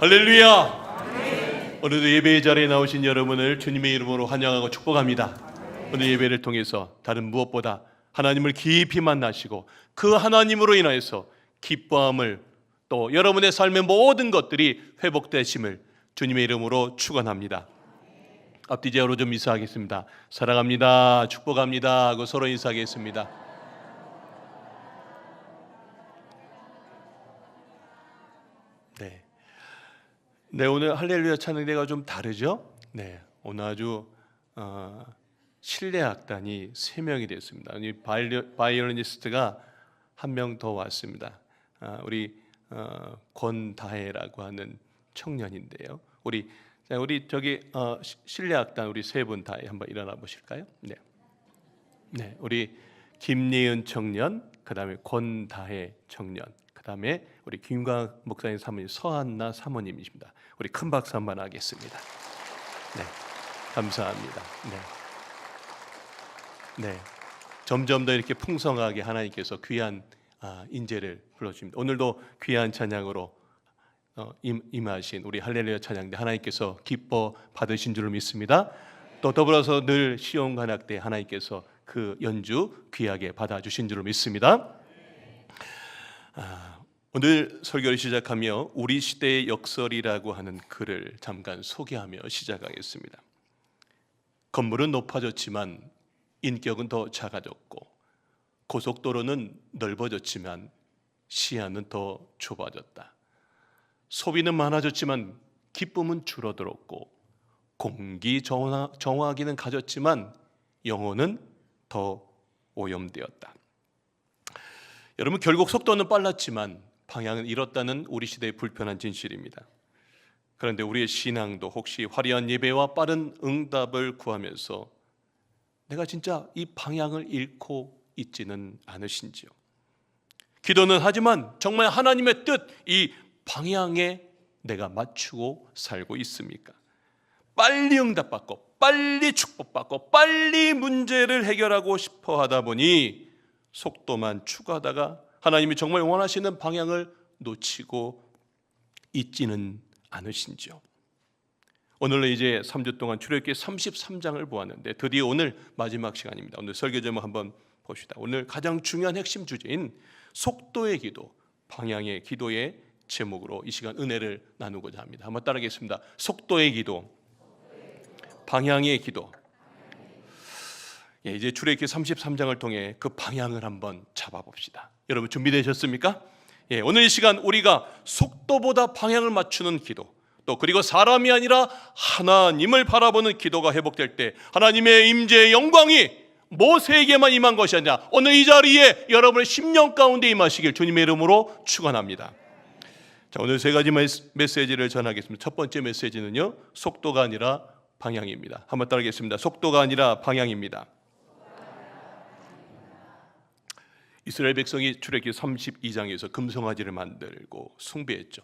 할렐루야. 오늘도 예배의 자리에 나오신 여러분을 주님의 이름으로 환영하고 축복합니다. 오늘 예배를 통해서 다른 무엇보다 하나님을 깊이 만나시고 그 하나님으로 인하여서 기뻐함을, 또 여러분의 삶의 모든 것들이 회복되심을 주님의 이름으로 축원합니다. 앞뒤 제어로 좀 인사하겠습니다. 사랑합니다, 축복합니다 하고 서로 인사하겠습니다. 네, 오늘 할렐루야 찬양대가 좀 다르죠? 네, 오늘 아주 실내악단이 3명이 됐습니다. 바이올리니스트가 1명 더 왔습니다. 우리 권다혜라고 하는 청년인데요. 우리 저기 실내악단 우리 3분 다 한번 일어나 보실까요? 네, 우리 김예은 청년, 그다음에 권다혜 청년, 그다음에 우리 김광 목사님 사모님 서한나 사모님이십니다. 우리 큰 박수 한번 하겠습니다. 네, 감사합니다. 네, 점점 더 이렇게 풍성하게 하나님께서 귀한 인재를 불러주십니다. 오늘도 귀한 찬양으로 임하신 우리 할렐루야 찬양대 하나님께서 기뻐 받으신 줄을 믿습니다. 또 더불어서 늘 시온관악 때 하나님께서 그 연주 귀하게 받아주신 줄을 믿습니다. 오늘 설교를 시작하며 우리 시대의 역설이라고 하는 글을 잠깐 소개하며 시작하겠습니다. 건물은 높아졌지만 인격은 더 작아졌고, 고속도로는 넓어졌지만 시야는 더 좁아졌다. 소비는 많아졌지만 기쁨은 줄어들었고, 공기 정화기는 가졌지만 영혼은 더 오염되었다. 여러분, 결국 속도는 빨랐지만 방향은 잃었다는 우리 시대의 불편한 진실입니다. 그런데 우리의 신앙도 혹시 화려한 예배와 빠른 응답을 구하면서 내가 진짜 이 방향을 잃고 있지는 않으신지요? 기도는 하지만 정말 하나님의 뜻, 이 방향에 내가 맞추고 살고 있습니까? 빨리 응답받고 빨리 축복받고 빨리 문제를 해결하고 싶어 하다 보니 속도만 추구하다가 하나님이 정말 원하시는 방향을 놓치고 있지는 않으신지요? 오늘은 이제 3주 동안 출애굽기 33장을 보았는데 드디어 오늘 마지막 시간입니다. 오늘 설교 제목 한번 봅시다. 오늘 가장 중요한 핵심 주제인 속도의 기도, 방향의 기도의 제목으로 이 시간 은혜를 나누고자 합니다. 한번 따라하겠습니다. 속도의 기도, 방향의 기도. 이제 출애굽기 33장을 통해 그 방향을 한번 잡아봅시다. 여러분 준비되셨습니까? 오늘 이 시간 우리가 속도보다 방향을 맞추는 기도, 또 그리고 사람이 아니라 하나님을 바라보는 기도가 회복될 때 하나님의 임재의 영광이 모세에게만 임한 것이 아니라 오늘 이 자리에 여러분의 심령 가운데 임하시길 주님의 이름으로 축원합니다. 자, 오늘 3가지 메시지를 전하겠습니다. 첫 번째 메시지는요, 속도가 아니라 방향입니다. 한번 따라하겠습니다. 속도가 아니라 방향입니다. 이스라엘 백성이 출애굽기 32장에서 금송아지를 만들고 숭배했죠.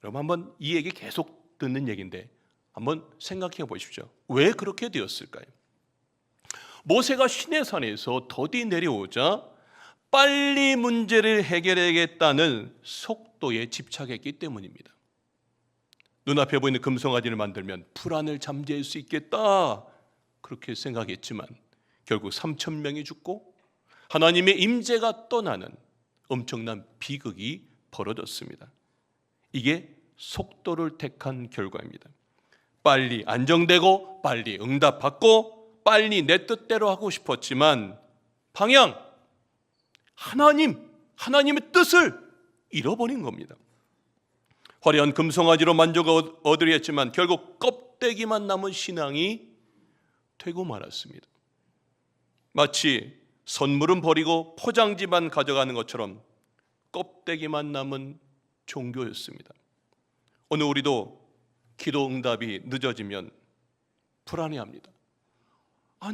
여러분, 한번 이 얘기 계속 듣는 얘기인데 한번 생각해 보십시오. 왜 그렇게 되었을까요? 모세가 시내산에서 더디 내려오자 빨리 문제를 해결하겠다는 속도에 집착했기 때문입니다. 눈앞에 보이는 금송아지를 만들면 불안을 잠재울 수 있겠다, 그렇게 생각했지만 결국 3,000명이 죽고 하나님의 임재가 떠나는 엄청난 비극이 벌어졌습니다. 이게 속도를 택한 결과입니다. 빨리 안정되고 빨리 응답받고 빨리 내 뜻대로 하고 싶었지만 방향, 하나님의 뜻을 잃어버린 겁니다. 화려한 금송아지로 만족을 얻으려 했지만 결국 껍데기만 남은 신앙이 되고 말았습니다. 마치 선물은 버리고 포장지만 가져가는 것처럼 껍데기만 남은 종교였습니다. 오늘 우리도 기도 응답이 늦어지면 불안해합니다.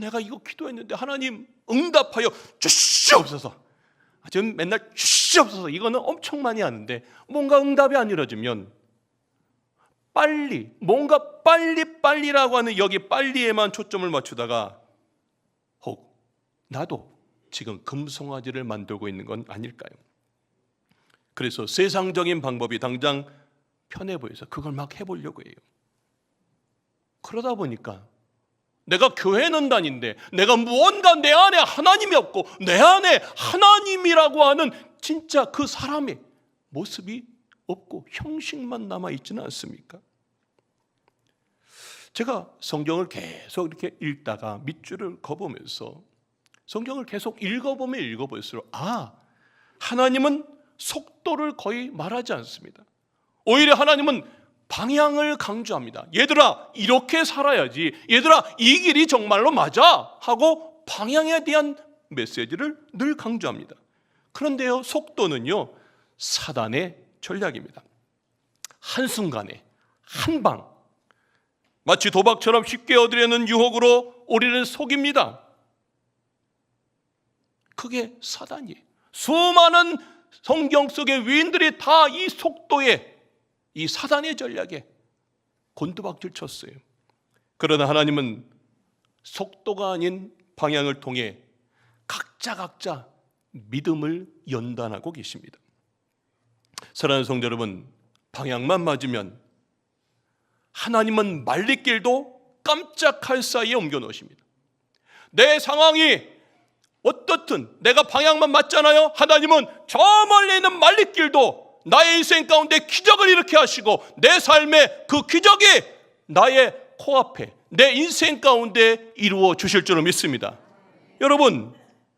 내가 이거 기도했는데 하나님 응답하여 주시옵소서. 지금 맨날 주시옵소서, 이거는 엄청 많이 하는데 뭔가 응답이 안 이루어지면 뭔가 빨리라고 하는 여기 빨리에만 초점을 맞추다가 혹 나도 지금 금송아지를 만들고 있는 건 아닐까요? 그래서 세상적인 방법이 당장 편해 보여서 그걸 막 해보려고 해요. 그러다 보니까 내가 교회는 다닌데 내가 무언가 내 안에 하나님이 없고 내 안에 하나님이라고 하는 진짜 그 사람의 모습이 없고 형식만 남아있지는 않습니까? 제가 성경을 계속 이렇게 읽다가 밑줄을 그어보면서 성경을 계속 읽어보면 읽어볼수록 하나님은 속도를 거의 말하지 않습니다. 오히려 하나님은 방향을 강조합니다. 얘들아 이렇게 살아야지, 얘들아 이 길이 정말로 맞아 하고 방향에 대한 메시지를 늘 강조합니다. 그런데요, 속도는요 사단의 전략입니다. 한순간에 한방, 마치 도박처럼 쉽게 얻으려는 유혹으로 우리를 속입니다. 그게 사단이에요. 수많은 성경 속의 위인들이 다 이 속도에, 이 사단의 전략에 곤두박질 쳤어요. 그러나 하나님은 속도가 아닌 방향을 통해 각자 믿음을 연단하고 계십니다. 사랑하는 성도 여러분, 방향만 맞으면 하나님은 말리길도 깜짝할 사이에 옮겨 놓으십니다. 내 상황이 어떻든 내가 방향만 맞잖아요. 하나님은 저 멀리 있는 말리길도 나의 인생 가운데 기적을 일으켜 하시고 내 삶의 그 기적이 나의 코앞에 내 인생 가운데 이루어 주실 줄을 믿습니다. 여러분,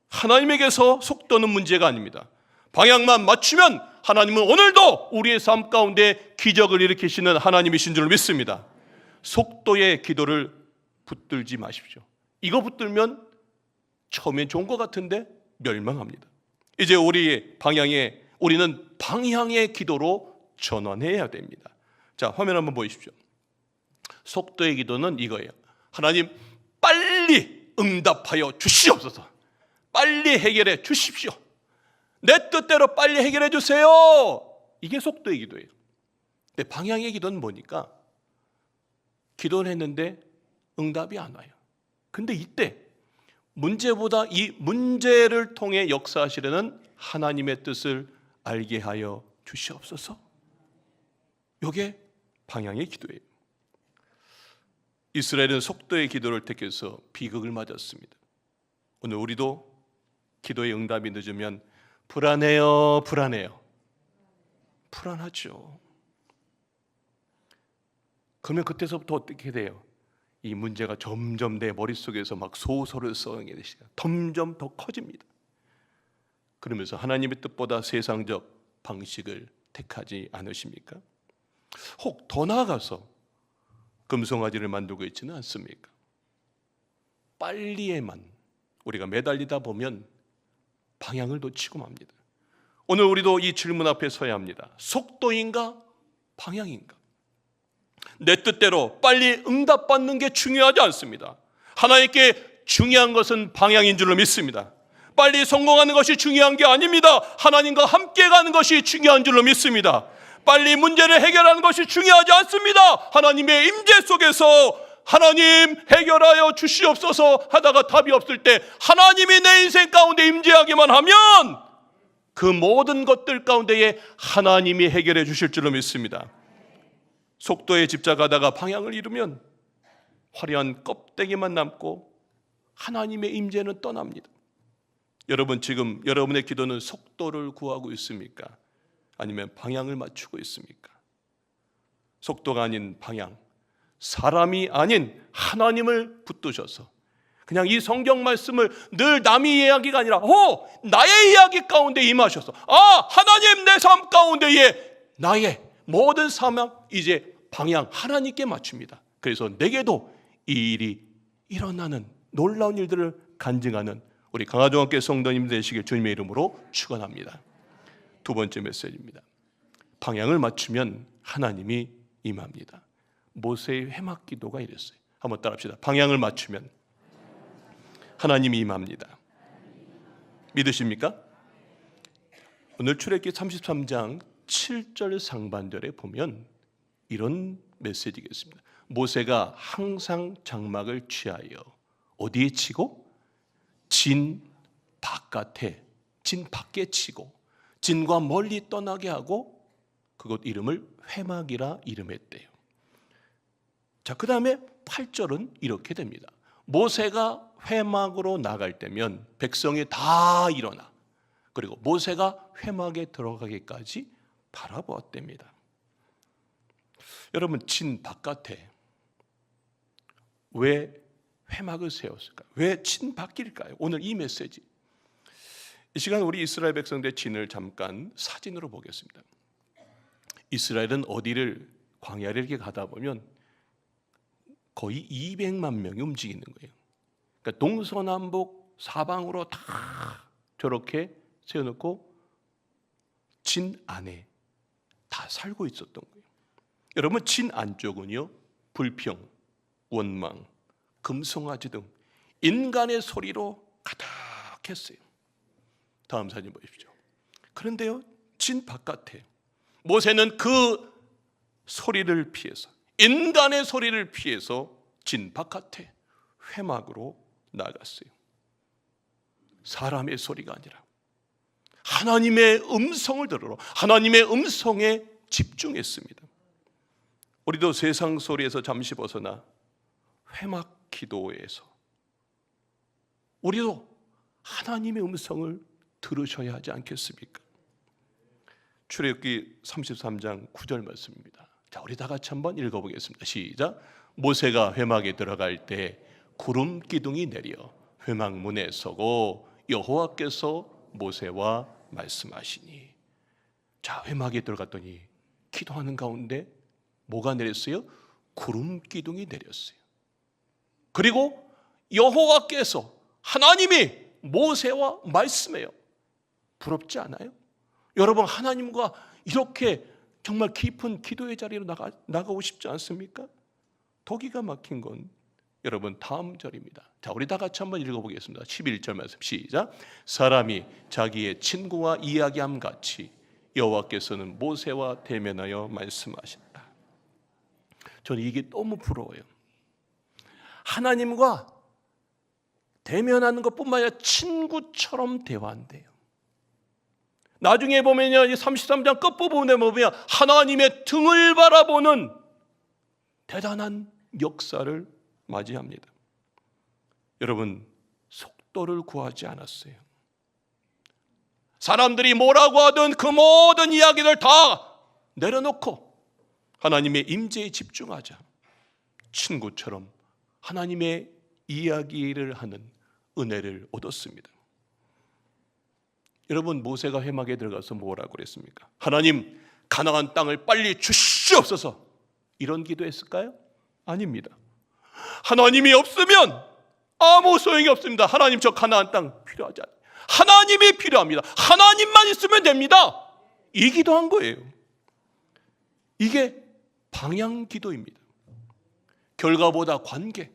하나님에게서 속도는 문제가 아닙니다. 방향만 맞추면 하나님은 오늘도 우리의 삶 가운데 기적을 일으키시는 하나님이신 줄을 믿습니다. 속도의 기도를 붙들지 마십시오. 이거 붙들면 처음엔 좋은 것 같은데 멸망합니다. 이제 우리는 방향의 기도로 전환해야 됩니다. 자, 화면 한번 보십시오. 속도의 기도는 이거예요. 하나님 빨리 응답하여 주시옵소서. 빨리 해결해 주십시오. 내 뜻대로 빨리 해결해 주세요. 이게 속도의 기도예요. 근데 방향의 기도는 뭐니까 기도를 했는데 응답이 안 와요. 근데 이때 문제보다 이 문제를 통해 역사하시려는 하나님의 뜻을 알게 하여 주시옵소서. 이게 방향의 기도예요. 이스라엘은 속도의 기도를 택해서 비극을 맞았습니다. 오늘 우리도 기도의 응답이 늦으면 불안해요. 불안하죠. 그러면 그때서부터 어떻게 돼요? 이 문제가 점점 내 머릿속에서 막 소설을 써내게 되시고 점점 더 커집니다. 그러면서 하나님의 뜻보다 세상적 방식을 택하지 않으십니까? 혹 더 나아가서 금송아지를 만들고 있지는 않습니까? 빨리에만 우리가 매달리다 보면 방향을 놓치고 맙니다. 오늘 우리도 이 질문 앞에 서야 합니다. 속도인가? 방향인가? 내 뜻대로 빨리 응답받는 게 중요하지 않습니다. 하나님께 중요한 것은 방향인 줄로 믿습니다. 빨리 성공하는 것이 중요한 게 아닙니다. 하나님과 함께 가는 것이 중요한 줄로 믿습니다. 빨리 문제를 해결하는 것이 중요하지 않습니다. 하나님의 임재 속에서 하나님 해결하여 주시옵소서 하다가 답이 없을 때 하나님이 내 인생 가운데 임재하기만 하면 그 모든 것들 가운데에 하나님이 해결해 주실 줄로 믿습니다. 속도에 집착하다가 방향을 잃으면 화려한 껍데기만 남고 하나님의 임재는 떠납니다. 여러분, 지금 여러분의 기도는 속도를 구하고 있습니까? 아니면 방향을 맞추고 있습니까? 속도가 아닌 방향, 사람이 아닌 하나님을 붙드셔서 그냥 이 성경 말씀을 늘 남의 이야기가 아니라 나의 이야기 가운데 임하셔서 하나님 내 삶 가운데에 나의 모든 삶은 이제 방향 하나님께 맞춥니다. 그래서 내게도 이 일이 일어나는 놀라운 일들을 간증하는 우리 강화중학교 성도님 되시길 주님의 이름으로 축원합니다. 두 번째 메시지입니다. 방향을 맞추면 하나님이 임합니다. 모세의 회막 기도가 이랬어요. 한번 따라합시다. 방향을 맞추면 하나님이 임합니다. 믿으십니까? 오늘 출애굽기 33장 7절 상반절에 보면 이런 메시지겠습니다. 모세가 항상 장막을 취하여 어디에 치고? 진 밖에 치고 진과 멀리 떠나게 하고 그곳 이름을 회막이라 이름했대요. 자, 그 다음에 8절은 이렇게 됩니다. 모세가 회막으로 나갈 때면 백성이 다 일어나, 그리고 모세가 회막에 들어가기까지 바라보았답니다. 여러분, 진 바깥에 왜 회막을 세웠을까요? 왜 진 밖일까요? 오늘 이 메시지, 이 시간 우리 이스라엘 백성들의 진을 잠깐 사진으로 보겠습니다. 이스라엘은 어디를, 광야를 이렇게 가다 보면 거의 200만 명이 움직이는 거예요. 그러니까 동서남북 사방으로 다 저렇게 세워놓고 진 안에 다 살고 있었던 거예요. 여러분, 진 안쪽은요, 불평, 원망, 금송아지 등 인간의 소리로 가득했어요. 다음 사진 보십시오. 그런데요, 진 바깥에 모세는 그 소리를 피해서, 인간의 소리를 피해서 진 바깥에 회막으로 나갔어요. 사람의 소리가 아니라 하나님의 음성을 들으러, 하나님의 음성에 집중했습니다. 우리도 세상 소리에서 잠시 벗어나 회막 기도에서 우리도 하나님의 음성을 들으셔야 하지 않겠습니까? 출애굽기 33장 9절 말씀입니다. 자, 우리 다 같이 한번 읽어보겠습니다. 시작. 모세가 회막에 들어갈 때 구름 기둥이 내려 회막 문에 서고 여호와께서 모세와 말씀하시니. 자, 회막에 들어갔더니 기도하는 가운데 뭐가 내렸어요? 구름 기둥이 내렸어요. 그리고 여호와께서, 하나님이 모세와 말씀해요. 부럽지 않아요? 여러분, 하나님과 이렇게 정말 깊은 기도의 자리로 나가고 싶지 않습니까? 더 기가 막힌 건 여러분 다음 절입니다. 자, 우리 다 같이 한번 읽어보겠습니다. 11절 말씀 시작. 사람이 자기의 친구와 이야기함 같이 여호와께서는 모세와 대면하여 말씀하신다. 저는 이게 너무 부러워요. 하나님과 대면하는 것뿐만 아니라 친구처럼 대화한대요. 나중에 보면요, 33장 끝부분에 보면 하나님의 등을 바라보는 대단한 역사를 맞이합니다. 여러분, 속도를 구하지 않았어요. 사람들이 뭐라고 하든 그 모든 이야기를 다 내려놓고 하나님의 임재에 집중하자. 친구처럼 하나님의 이야기를 하는 은혜를 얻었습니다. 여러분, 모세가 회막에 들어가서 뭐라고 그랬습니까? 하나님, 가나안 땅을 빨리 주시옵소서, 이런 기도했을까요? 아닙니다. 하나님이 없으면 아무 소용이 없습니다. 하나님, 저 가나안 땅 필요하지 않아요. 하나님이 필요합니다. 하나님만 있으면 됩니다. 이 기도한 거예요. 이게 방향 기도입니다. 결과보다 관계,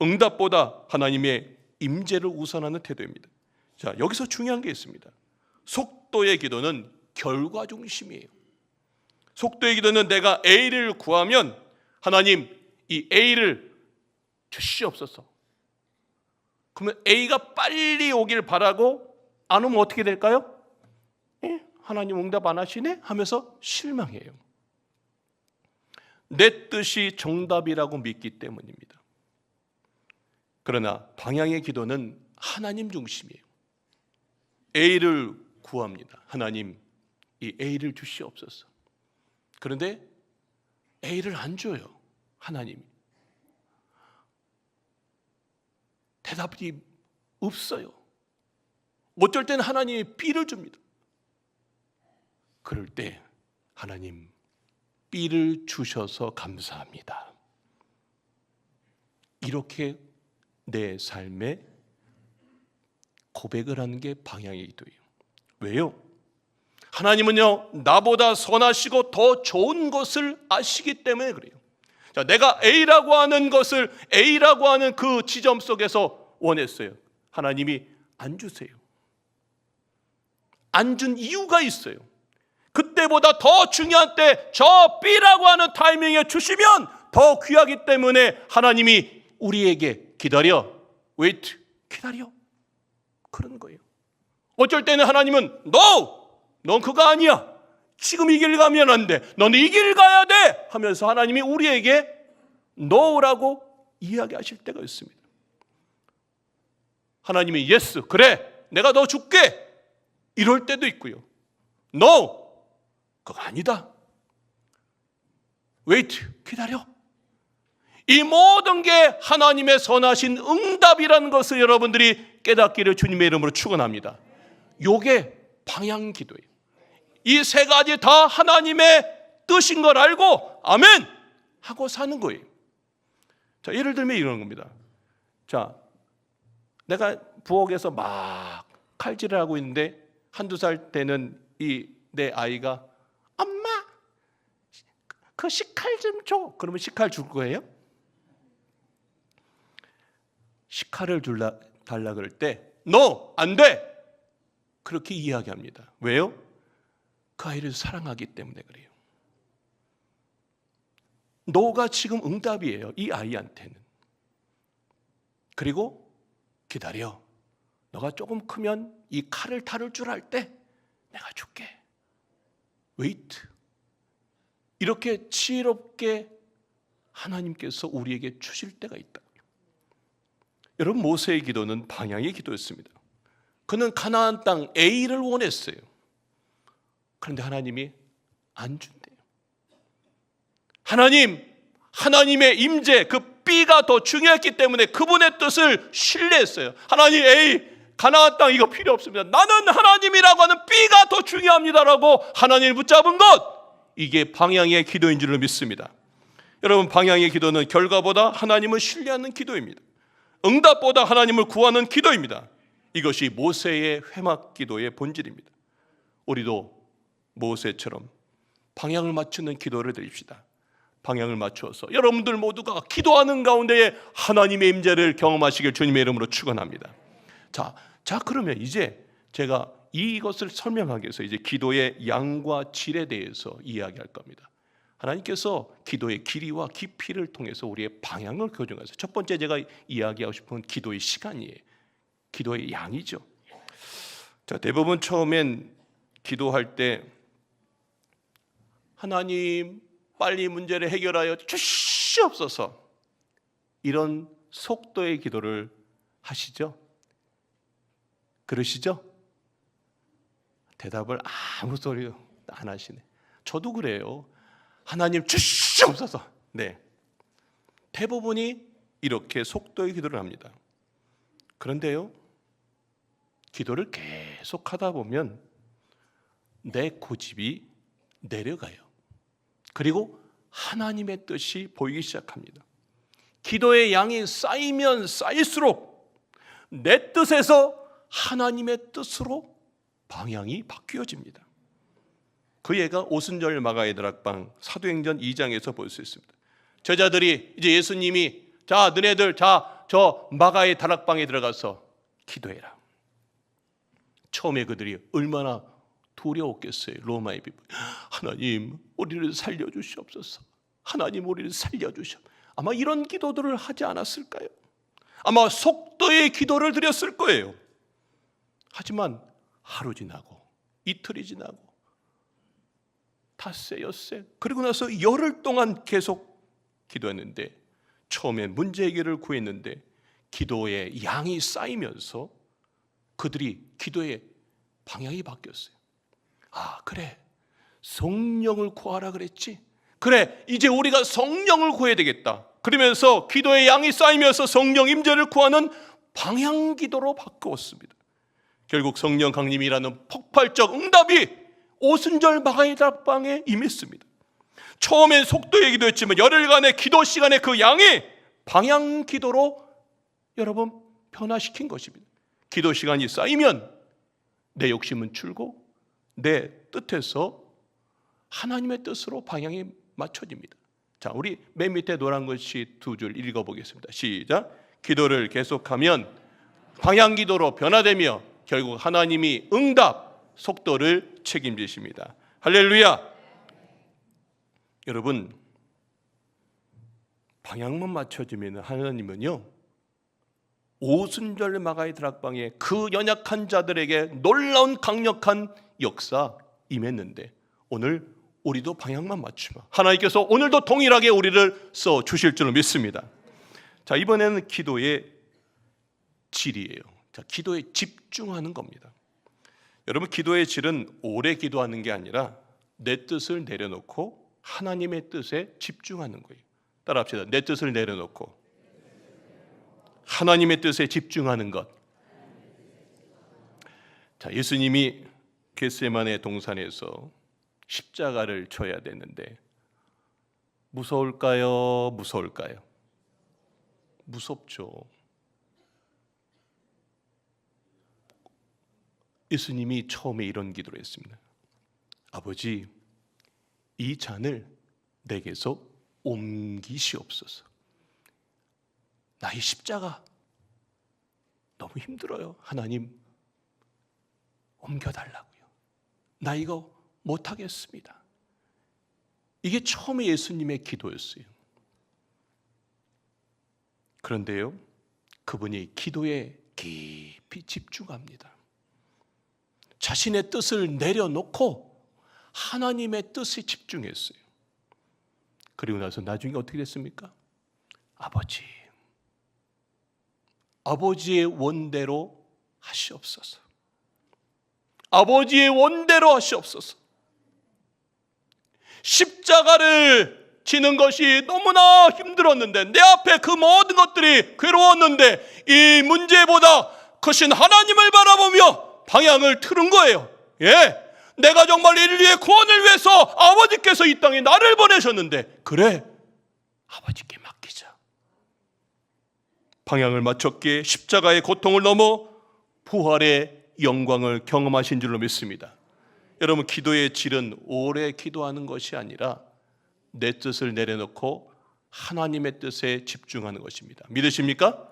응답보다 하나님의 임재를 우선하는 태도입니다. 자, 여기서 중요한 게 있습니다. 속도의 기도는 결과 중심이에요. 속도의 기도는 내가 A를 구하면 하나님, 이 A를 주시옵소서. 그러면 A가 빨리 오길 바라고 안 오면 어떻게 될까요? 하나님 응답 안 하시네? 하면서 실망해요. 내 뜻이 정답이라고 믿기 때문입니다. 그러나 방향의 기도는 하나님 중심이에요. A를 구합니다. 하나님, 이 A를 주시옵소서. 그런데 A를 안 줘요, 하나님이. 대답이 없어요. 어쩔 때는 하나님이 B를 줍니다. 그럴 때 하나님, B를 주셔서 감사합니다. 이렇게 내 삶에 고백을 하는 게 방향의 기도예요. 왜요? 하나님은요, 나보다 선하시고 더 좋은 것을 아시기 때문에 그래요. 자, 내가 A라고 하는 것을, A라고 하는 그 지점 속에서 원했어요. 하나님이 안 주세요. 안 준 이유가 있어요. 그때보다 더 중요한 때 저 B라고 하는 타이밍에 주시면 더 귀하기 때문에 하나님이 우리에게 기다려, wait, 기다려, 그런 거예요. 어쩔 때는 하나님은 No! 넌 그거 아니야. 지금 이 길 가면 안 돼. 너는 이 길 가야 돼. 하면서 하나님이 우리에게 넣으라고 이야기하실 때가 있습니다. 하나님이 예스, 그래, 내가 너 줄게. 이럴 때도 있고요. No, 그거 아니다. Wait, 기다려. 이 모든 게 하나님의 선하신 응답이라는 것을 여러분들이 깨닫기를 주님의 이름으로 축원합니다. 요게 방향 기도예요. 이 세 가지 다 하나님의 뜻인 걸 알고 아멘 하고 사는 거예요. 자, 예를 들면 이런 겁니다. 자, 내가 부엌에서 막 칼질을 하고 있는데 한두 살 되는 이 내 아이가 엄마 그 식칼 좀 줘. 그러면 식칼 줄 거예요? 식칼을 달라 그럴 때 No, 안 돼. 그렇게 이야기합니다. 왜요? 그 아이를 사랑하기 때문에 그래요. No가 지금 응답이에요. 이 아이한테는. 그리고 기다려. 너가 조금 크면 이 칼을 다룰 줄 알 때 내가 줄게. Wait. 이렇게 지혜롭게 하나님께서 우리에게 주실 때가 있다. 여러분, 모세의 기도는 방향의 기도였습니다. 그는 가나안 땅 A를 원했어요. 그런데 하나님이 안 준대요. 하나님의 임재, 그 B가 더 중요했기 때문에 그분의 뜻을 신뢰했어요. 하나님 A, 가나안 땅 이거 필요 없습니다. 나는 하나님이라고 하는 B가 더 중요합니다라고 하나님을 붙잡은 것, 이게 방향의 기도인 줄을 믿습니다. 여러분, 방향의 기도는 결과보다 하나님을 신뢰하는 기도입니다. 응답보다 하나님을 구하는 기도입니다. 이것이 모세의 회막 기도의 본질입니다. 우리도 모세처럼 방향을 맞추는 기도를 드립시다. 방향을 맞추어서 여러분들 모두가 기도하는 가운데에 하나님의 임재를 경험하시길 주님의 이름으로 축원합니다. 자, 그러면 이제 제가 이것을 설명하기 위해서 이제 기도의 양과 질에 대해서 이야기할 겁니다. 하나님께서 기도의 길이와 깊이를 통해서 우리의 방향을 교정하세요. 첫 번째 제가 이야기하고 싶은 기도의 시간이에요. 기도의 양이죠. 자, 대부분 처음엔 기도할 때 하나님 빨리 문제를 해결하여 주시옵소서, 이런 속도의 기도를 하시죠? 그러시죠? 대답을 아무 소리도 안 하시네. 저도 그래요. 하나님 주시옵소서. 네. 대부분이 이렇게 속도의 기도를 합니다. 그런데요, 기도를 계속 하다 보면 내 고집이 내려가요. 그리고 하나님의 뜻이 보이기 시작합니다. 기도의 양이 쌓이면 쌓일수록 내 뜻에서 하나님의 뜻으로 방향이 바뀌어집니다. 그 예가 오순절 마가의 다락방 사도행전 2장에서 볼 수 있습니다. 제자들이 이제 예수님이 자, 너네들 저 마가의 다락방에 들어가서 기도해라. 처음에 그들이 얼마나 두려웠겠어요. 로마의 비방. 하나님, 우리를 살려주시옵소서. 하나님, 우리를 살려주시옵소서. 아마 이런 기도들을 하지 않았을까요? 아마 속도의 기도를 드렸을 거예요. 하지만 하루 지나고 이틀이 지나고 닷새 엿새, 그리고 나서 열흘 동안 계속 기도했는데, 처음엔 문제 해결을 구했는데 기도의 양이 쌓이면서 그들이 기도의 방향이 바뀌었어요. 아, 그래, 성령을 구하라 그랬지? 그래, 이제 우리가 성령을 구해야 되겠다. 그러면서 기도의 양이 쌓이면서 성령 임재를 구하는 방향 기도로 바꾸었습니다. 결국 성령 강림이라는 폭발적 응답이 오순절 마가의 다락방에 임했습니다. 처음엔 속도의 기도였지만 열흘간의 기도 시간의 그 양이 방향 기도로 여러분 변화시킨 것입니다. 기도 시간이 쌓이면 내 욕심은 줄고 내 뜻에서 하나님의 뜻으로 방향이 맞춰집니다. 자, 우리 맨 밑에 노란 글씨 두 줄 읽어보겠습니다. 시작. 기도를 계속하면 방향 기도로 변화되며 결국 하나님이 응답, 속도를 책임지십니다. 할렐루야. 여러분, 방향만 맞춰지면 하나님은요, 오순절 마가의 다락방에 그 연약한 자들에게 놀라운 강력한 역사 임했는데 오늘 우리도 방향만 맞추면 하나님께서 오늘도 동일하게 우리를 써 주실 줄을 믿습니다. 자, 이번에는 기도의 질이에요. 자, 기도에 집중하는 겁니다. 여러분, 기도의 질은 오래 기도하는 게 아니라 내 뜻을 내려놓고 하나님의 뜻에 집중하는 거예요. 따라합시다. 내 뜻을 내려놓고 하나님의 뜻에 집중하는 것. 자, 예수님이 겟세마네 동산에서 십자가를 져야 되는데 무서울까요? 무서울까요? 무섭죠. 예수님이 처음에 이런 기도를 했습니다. 아버지, 이 잔을 내게서 옮기시옵소서. 나의 십자가 너무 힘들어요. 하나님, 옮겨달라고요. 나 이거 못하겠습니다. 이게 처음에 예수님의 기도였어요. 그런데요, 그분이 기도에 깊이 집중합니다. 자신의 뜻을 내려놓고 하나님의 뜻에 집중했어요. 그리고 나서 나중에 어떻게 됐습니까? 아버지의 원대로 하시옵소서. 아버지의 원대로 하시옵소서. 십자가를 지는 것이 너무나 힘들었는데, 내 앞에 그 모든 것들이 괴로웠는데, 이 문제보다 크신 하나님을 바라보며 방향을 틀은 거예요. 내가 정말 인류의 구원을 위해서 아버지께서 이 땅에 나를 보내셨는데, 그래, 아버지께 맡기자. 방향을 맞췄기에 십자가의 고통을 넘어 부활의 영광을 경험하신 줄로 믿습니다. 여러분, 기도의 질은 오래 기도하는 것이 아니라 내 뜻을 내려놓고 하나님의 뜻에 집중하는 것입니다. 믿으십니까?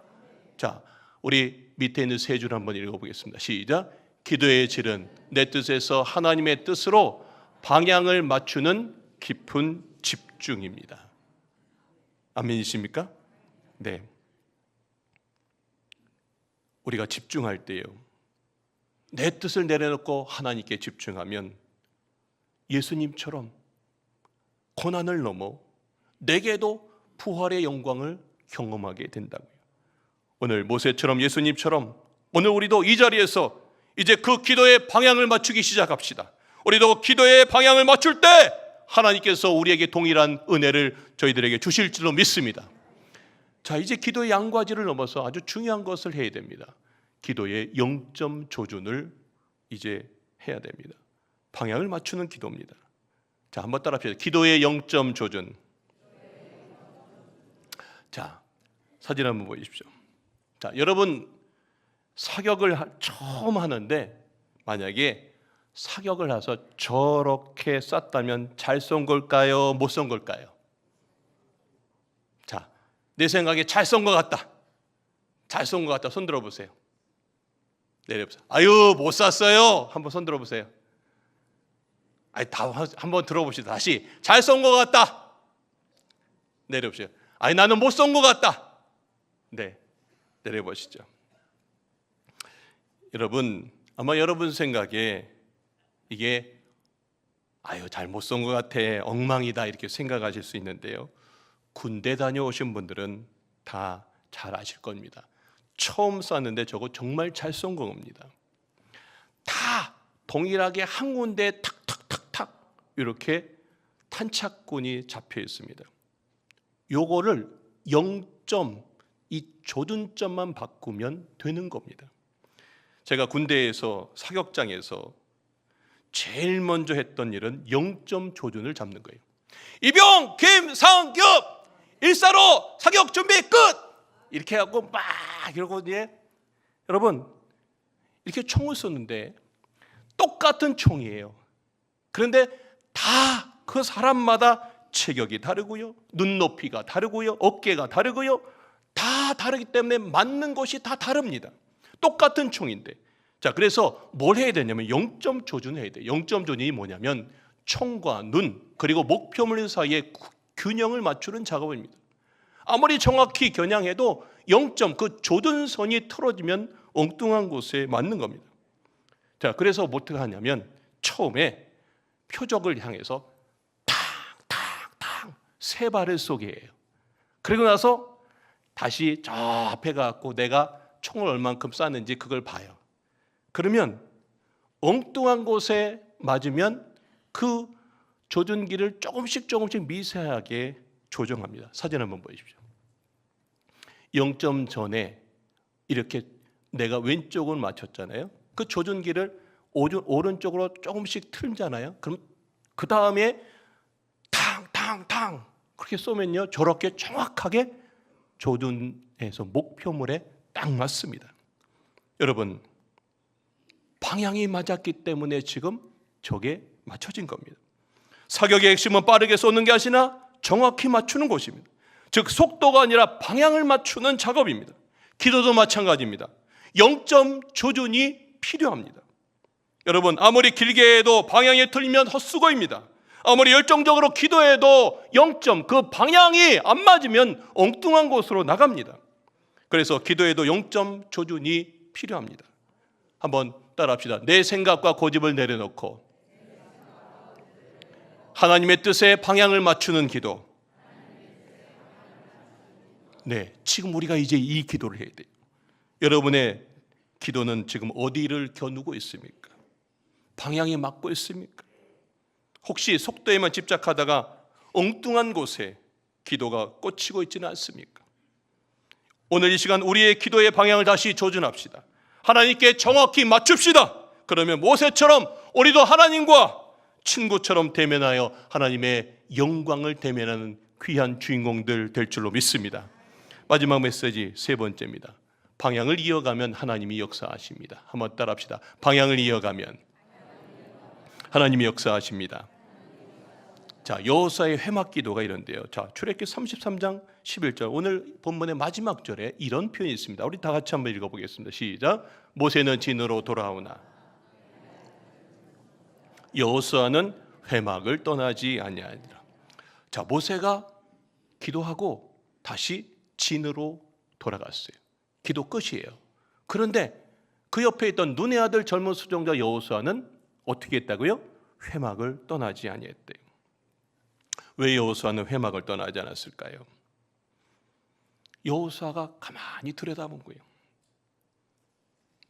자, 우리 밑에 있는 세 줄 한번 읽어보겠습니다. 시작. 기도의 질은 내 뜻에서 하나님의 뜻으로 방향을 맞추는 깊은 집중입니다. 아멘이십니까? 네. 우리가 집중할 때요, 내 뜻을 내려놓고 하나님께 집중하면 예수님처럼 고난을 넘어 내게도 부활의 영광을 경험하게 된다고요. 오늘 모세처럼 예수님처럼 오늘 우리도 이 자리에서 이제 그 기도의 방향을 맞추기 시작합시다. 우리도 기도의 방향을 맞출 때 하나님께서 우리에게 동일한 은혜를 저희들에게 주실 줄로 믿습니다. 자, 이제 기도의 양과질을 넘어서 아주 중요한 것을 해야 됩니다. 기도의 0점 조준을 이제 해야 됩니다. 방향을 맞추는 기도입니다. 자, 한번 따라합시다. 기도의 0점 조준. 자, 사진 한번 보십시오. 자, 여러분 사격을 처음 하는데 만약에 사격을 해서 저렇게 쐈다면 잘 쏜 걸까요? 못 쏜 걸까요? 자, 내 생각에 잘 쏜 것 같다. 잘 쏜 것 같다. 손 들어보세요. 내려보세요. 아유, 못 쐈어요. 한번 손 들어보세요. 아니, 다 한번 들어봅시다. 다시. 잘 쏜 것 같다. 내려보세요. 아니, 나는 못 쏜 것 같다. 네, 내려보시죠. 여러분, 아마 여러분 생각에 이게 아유, 잘못 쏜 것 같아, 엉망이다 이렇게 생각하실 수 있는데요, 군대 다녀오신 분들은 다 잘 아실 겁니다. 처음 쐈는데 저거 정말 잘 쏜 겁니다. 다 동일하게 한 군데에 탁탁탁탁 이렇게 탄착군이 잡혀 있습니다. 요거를 0점, 이 조준점만 바꾸면 되는 겁니다. 제가 군대에서 사격장에서 제일 먼저 했던 일은 0점 조준을 잡는 거예요. 이병 김상규 1사로 사격 준비 끝! 이렇게 하고 막 이러고 이제 여러분 이렇게 총을 쏘는데 똑같은 총이에요. 그런데 다 그 사람마다 체격이 다르고요, 눈높이가 다르고요, 어깨가 다르고요, 다 다르기 때문에 맞는 것이 다 다릅니다. 똑같은 총인데, 자, 그래서 뭘 해야 되냐면 0점 조준을 해야 돼요. 0점 조준이 뭐냐면 총과 눈 그리고 목표물 사이의 균형을 맞추는 작업입니다. 아무리 정확히 겨냥해도 0점 그 조준선이 틀어지면 엉뚱한 곳에 맞는 겁니다. 자, 그래서 어떻게 하냐면 처음에 표적을 향해서 탕탕탕 세 발을 쏘게 해요. 그리고 나서 다시 저 앞에 가고 내가 총을 얼만큼 쐈는지 그걸 봐요. 그러면 엉뚱한 곳에 맞으면 그 조준기를 조금씩 미세하게 조정합니다. 사진 한번 보십시오. 0점 전에 이렇게 내가 왼쪽을 맞췄잖아요. 그 조준기를 오른쪽으로 조금씩 틀잖아요. 그럼 그 다음에 탕탕탕 그렇게 쏘면요, 저렇게 정확하게 조준해서 목표물에 딱 맞습니다. 여러분, 방향이 맞았기 때문에 지금 저게 맞춰진 겁니다. 사격의 핵심은 빠르게 쏘는 게 아니라 정확히 맞추는 것입니다. 즉 속도가 아니라 방향을 맞추는 작업입니다. 기도도 마찬가지입니다. 0점 조준이 필요합니다. 여러분, 아무리 길게 해도 방향이 틀리면 헛수고입니다. 아무리 열정적으로 기도해도 0점 그 방향이 안 맞으면 엉뚱한 곳으로 나갑니다. 그래서 기도에도 0점 조준이 필요합니다. 한번 따라합시다. 내 생각과 고집을 내려놓고 하나님의 뜻에 방향을 맞추는 기도. 네, 지금 우리가 이제 이 기도를 해야 돼요. 여러분의 기도는 지금 어디를 겨누고 있습니까? 방향이 맞고 있습니까? 혹시 속도에만 집착하다가 엉뚱한 곳에 기도가 꽂히고 있지는 않습니까? 오늘 이 시간 우리의 기도의 방향을 다시 조준합시다. 하나님께 정확히 맞춥시다. 그러면 모세처럼 우리도 하나님과 친구처럼 대면하여 하나님의 영광을 대면하는 귀한 주인공들 될 줄로 믿습니다. 마지막 메시지 세 번째입니다. 방향을 이어가면 하나님이 역사하십니다. 한번 따라합시다. 방향을 이어가면 하나님이 역사하십니다. 자, 여호수아의 회막 기도가 이런데요. 자, 출애굽기 33장 11절 오늘 본문의 마지막 절에 이런 표현이 있습니다. 우리 다 같이 한번 읽어보겠습니다. 시작. 모세는 진으로 돌아오나 여호수아는 회막을 떠나지 아니하니라. 자, 모세가 기도하고 다시 진으로 돌아갔어요. 기도 끝이에요. 그런데 그 옆에 있던 눈의 아들 젊은 수종자 여호수아는 어떻게 했다고요? 회막을 떠나지 아니했대요. 왜 여호수아는 회막을 떠나지 않았을까요? 여호수아가 가만히 들여다본 거예요.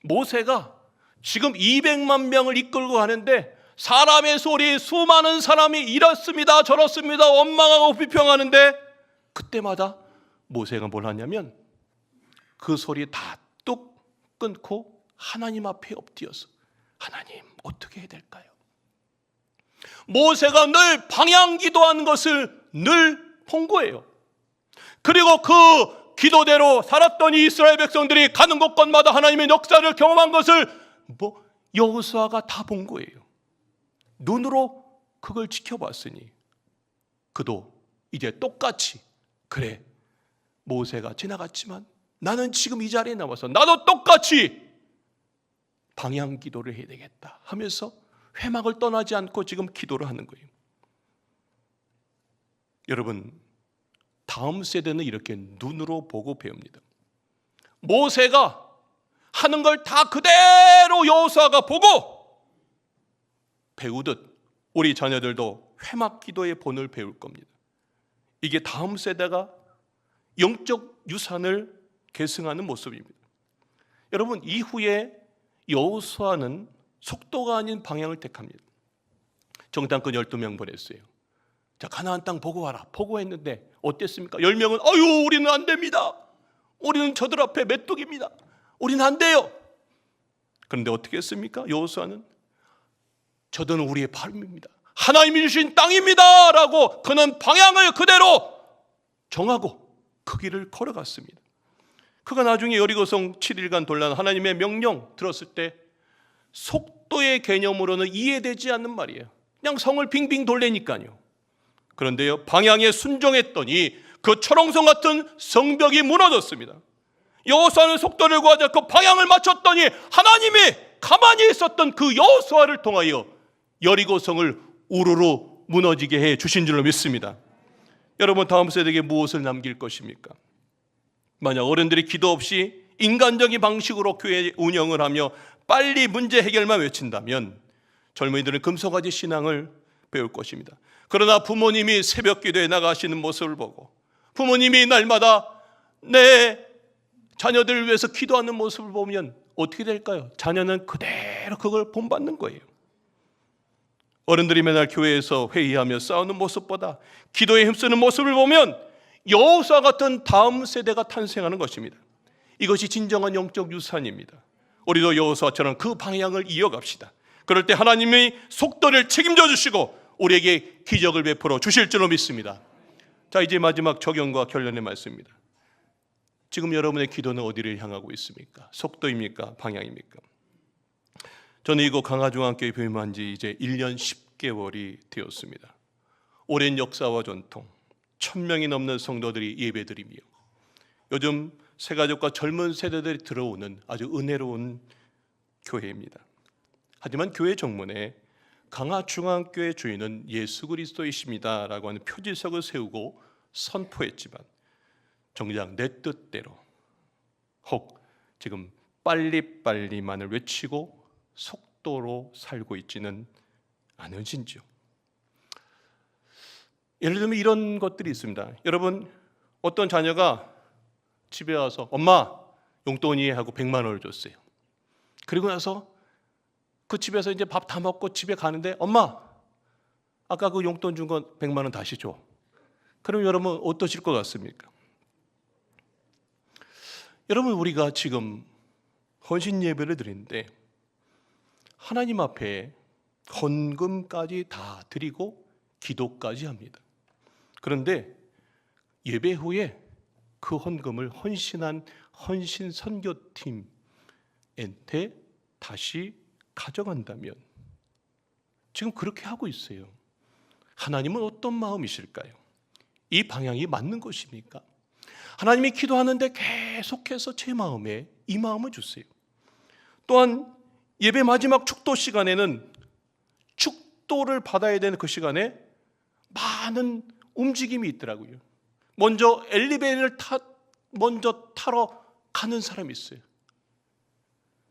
모세가 지금 200만 명을 이끌고 가는데 사람의 소리, 수많은 사람이 이렇습니다 저렇습니다 원망하고 비평하는데 그때마다 모세가 뭘 하냐면 그 소리 다 뚝 끊고 하나님 앞에 엎드려서 하나님 어떻게 해야 될까요? 모세가 늘 방향 기도하는 것을 늘 본 거예요. 그리고 그 기도대로 살았던 이 이스라엘 백성들이 가는 곳곳마다 하나님의 역사를 경험한 것을 여호수아가 다 본 거예요. 눈으로 그걸 지켜봤으니 그도 이제 똑같이 그래 모세가 지나갔지만 나는 지금 이 자리에 남아서 나도 똑같이 방향 기도를 해야 되겠다 하면서 회막을 떠나지 않고 지금 기도를 하는 거예요. 여러분, 다음 세대는 이렇게 눈으로 보고 배웁니다. 모세가 하는 걸 다 그대로 여호수아가 보고 배우듯 우리 자녀들도 회막 기도의 본을 배울 겁니다. 이게 다음 세대가 영적 유산을 계승하는 모습입니다. 여러분, 이후에 여호수아는 속도가 아닌 방향을 택합니다. 정탐꾼 12명 보냈어요. 자, 가나안 땅 보고 와라. 보고했는데 어땠습니까? 10명은 아유 우리는 안 됩니다. 우리는 저들 앞에 메뚜기입니다. 우리는 안 돼요. 그런데 어떻게 했습니까? 여호수아는 저들은 우리의 발입니다. 하나님이 주신 땅입니다 라고 그는 방향을 그대로 정하고 그 길을 걸어갔습니다. 그가 나중에 여리고성 7일간 돌란 하나님의 명령 들었을 때 속도의 개념으로는 이해되지 않는 말이에요. 그냥 성을 빙빙 돌리니까요. 그런데요, 방향에 순종했더니 그 철옹성 같은 성벽이 무너졌습니다. 여호수아는 속도를 구하지 않고 방향을 맞췄더니 하나님이 가만히 있었던 그 여호수아를 통하여 여리고성을 우르르 무너지게 해 주신 줄로 믿습니다. 여러분, 다음 세대에게 무엇을 남길 것입니까? 만약 어른들이 기도 없이 인간적인 방식으로 교회 운영을 하며 빨리 문제 해결만 외친다면 젊은이들은 금송아지 신앙을 배울 것입니다. 그러나 부모님이 새벽 기도에 나가시는 모습을 보고 부모님이 날마다 내 자녀들을 위해서 기도하는 모습을 보면 어떻게 될까요? 자녀는 그대로 그걸 본받는 거예요. 어른들이 맨날 교회에서 회의하며 싸우는 모습보다 기도에 힘쓰는 모습을 보면 여호수아 같은 다음 세대가 탄생하는 것입니다. 이것이 진정한 영적 유산입니다. 우리도 여호수아처럼 그 방향을 이어갑시다. 그럴 때 하나님이 속도를 책임져 주시고 우리에게 기적을 베풀어 주실 줄로 믿습니다. 자, 이제 마지막 적용과 결론의 말씀입니다. 지금 여러분의 기도는 어디를 향하고 있습니까? 속도입니까? 방향입니까? 저는 이곳 강화중앙교회 부임한 지 이제 1년 10개월이 되었습니다. 오랜 역사와 전통, 1000명이 넘는 성도들이 예배드리며 요즘 새가족과 젊은 세대들이 들어오는 아주 은혜로운 교회입니다. 하지만 교회 정문에 강화중앙교회 주인은 예수 그리스도이십니다 라고 하는 표지석을 세우고 선포했지만 정작 내 뜻대로 혹 지금 빨리빨리만을 외치고 속도로 살고 있지는 않으신지요. 예를 들면 이런 것들이 있습니다. 여러분, 어떤 자녀가 집에 와서 엄마 용돈이 하고 100만 원을 줬어요. 그리고 나서 그 집에서 이제 밥 다 먹고 집에 가는데 엄마 아까 그 용돈 준 건 100만 원 다시 줘. 그럼 여러분 어떠실 것 같습니까? 여러분, 우리가 지금 헌신 예배를 드리는데 하나님 앞에 헌금까지 다 드리고 기도까지 합니다. 그런데 예배 후에 그 헌금을 헌신한 헌신 선교팀한테 다시 가져간다면 지금 그렇게 하고 있어요. 하나님은 어떤 마음이실까요? 이 방향이 맞는 것입니까? 하나님이 기도하는데 계속해서 제 마음에 이 마음을 주세요. 또한 예배 마지막 축도 시간에는 축도를 받아야 되는 그 시간에 많은 움직임이 있더라고요. 먼저 엘리베이터를 먼저 타러 가는 사람이 있어요.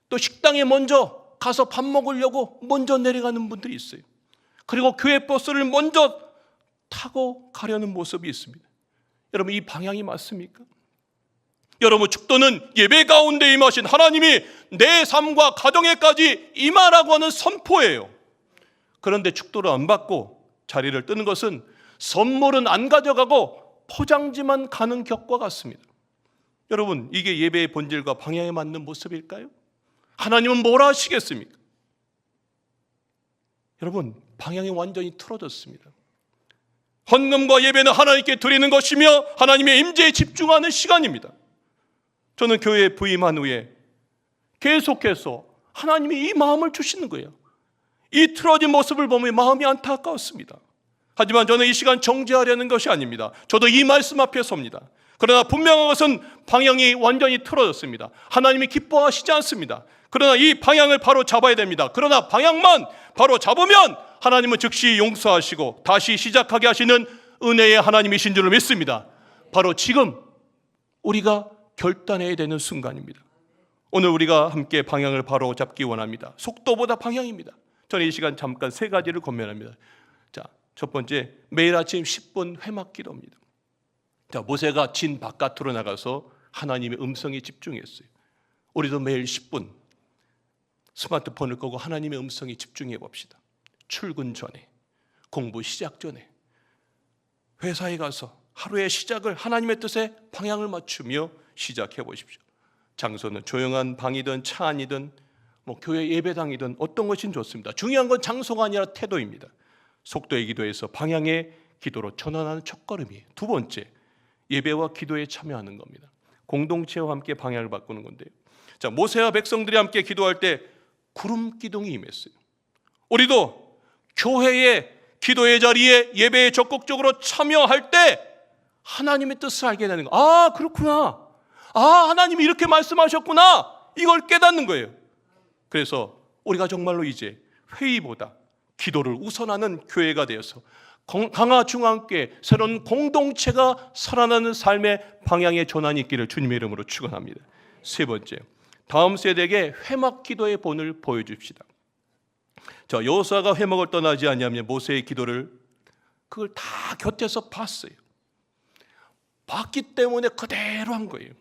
또 식당에 먼저 가서 밥 먹으려고 먼저 내려가는 분들이 있어요. 그리고 교회 버스를 먼저 타고 가려는 모습이 있습니다. 여러분, 이 방향이 맞습니까? 여러분, 축도는 예배 가운데 임하신 하나님이 내 삶과 가정에까지 임하라고 하는 선포예요. 그런데 축도를 안 받고 자리를 뜨는 것은 선물은 안 가져가고 포장지만 가는 격과 같습니다. 여러분, 이게 예배의 본질과 방향에 맞는 모습일까요? 하나님은 뭘 하시겠습니까? 여러분, 방향이 완전히 틀어졌습니다. 헌금과 예배는 하나님께 드리는 것이며 하나님의 임재에 집중하는 시간입니다. 저는 교회에 부임한 후에 계속해서 하나님이 이 마음을 주시는 거예요. 이 틀어진 모습을 보면 마음이 안타까웠습니다. 하지만 저는 이 시간 정죄하려는 것이 아닙니다. 저도 이 말씀 앞에 섭니다. 그러나 분명한 것은 방향이 완전히 틀어졌습니다. 하나님이 기뻐하시지 않습니다. 그러나 이 방향을 바로 잡아야 됩니다. 그러나 방향만 바로 잡으면 하나님은 즉시 용서하시고 다시 시작하게 하시는 은혜의 하나님이신 줄을 믿습니다. 바로 지금 우리가 결단해야 되는 순간입니다. 오늘 우리가 함께 방향을 바로 잡기 원합니다. 속도보다 방향입니다. 저는 이 시간 잠깐 3가지를 권면합니다. 자, 첫 번째, 매일 아침 10분 회막 기도입니다. 자, 모세가 진 바깥으로 나가서 하나님의 음성에 집중했어요. 우리도 매일 10분 스마트폰을 끄고 하나님의 음성에 집중해 봅시다. 출근 전에, 공부 시작 전에, 회사에 가서 하루의 시작을 하나님의 뜻에 방향을 맞추며 시작해 보십시오. 장소는 조용한 방이든 차 안이든 교회 예배당이든 어떤 것인 좋습니다. 중요한 건 장소가 아니라 태도입니다. 속도의 기도에서 방향의 기도로 전환하는 첫걸음이에요. 두 번째, 예배와 기도에 참여하는 겁니다. 공동체와 함께 방향을 바꾸는 건데요. 자, 모세와 백성들이 함께 기도할 때 구름 기둥이 임했어요. 우리도 교회의 기도의 자리에 예배에 적극적으로 참여할 때 하나님의 뜻을 알게 되는 거예요. 아, 그렇구나. 아, 하나님이 이렇게 말씀하셨구나. 이걸 깨닫는 거예요. 그래서 우리가 정말로 이제 회의보다 기도를 우선하는 교회가 되어서 강화중앙교회 새로운 공동체가 살아나는 삶의 방향의 전환이 있기를 주님의 이름으로 축원합니다. 세 번째, 다음 세대에게 회막 기도의 본을 보여줍시다. 자, 여호수아가 회막을 떠나지 아니하며 모세의 기도를 그걸 다 곁에서 봤어요. 봤기 때문에 그대로 한 거예요.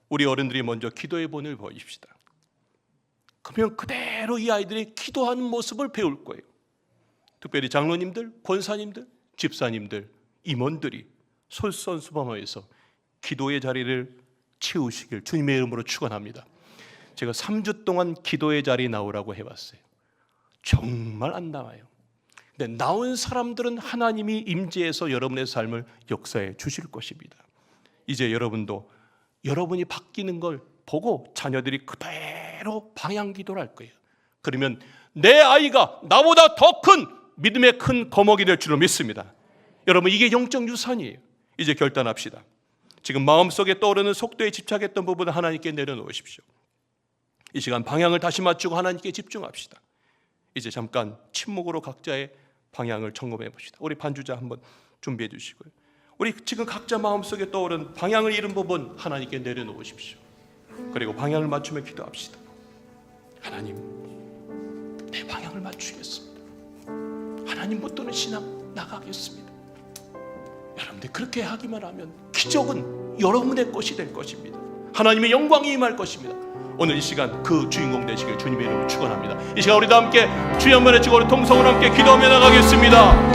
우리 어른들이 먼저 기도의 본을 보입시다. 그러면 그대로 이 아이들이 기도하는 모습을 배울 거예요. 특별히 장로님들, 권사님들, 집사님들, 임원들이 솔선수범하여서 기도의 자리를 채우시길 주님의 이름으로 축원합니다. 제가 3주 동안 기도의 자리 나오라고 해봤어요. 정말 안 나와요. 근데 나온 사람들은 하나님이 임재해서 여러분의 삶을 역사해 주실 것입니다. 이제 여러분도 여러분이 바뀌는 걸 보고 자녀들이 그대로 방향 기도를 할 거예요. 그러면 내 아이가 나보다 더 큰 믿음의 큰 거목이 될 줄로 믿습니다. 여러분, 이게 영적 유산이에요. 이제 결단합시다. 지금 마음속에 떠오르는 속도에 집착했던 부분을 하나님께 내려놓으십시오. 이 시간 방향을 다시 맞추고 하나님께 집중합시다. 이제 잠깐 침묵으로 각자의 방향을 점검해 봅시다. 우리 반주자 한번 준비해 주시고요. 우리 지금 각자 마음속에 떠오른 방향을 잃은 부분 하나님께 내려놓으십시오. 그리고 방향을 맞추며 기도합시다. 하나님, 내 방향을 맞추겠습니다. 하나님 붙드는 신앙 나가겠습니다. 여러분들 그렇게 하기만 하면 기적은 여러분의 것이 될 것입니다. 하나님의 영광이 임할 것입니다. 오늘 이 시간 그 주인공 되시길 주님의 이름으로 축원합니다. 이 시간 우리 다 함께 주여 한번 외치고 우리 통성으로 함께 기도하며 나가겠습니다.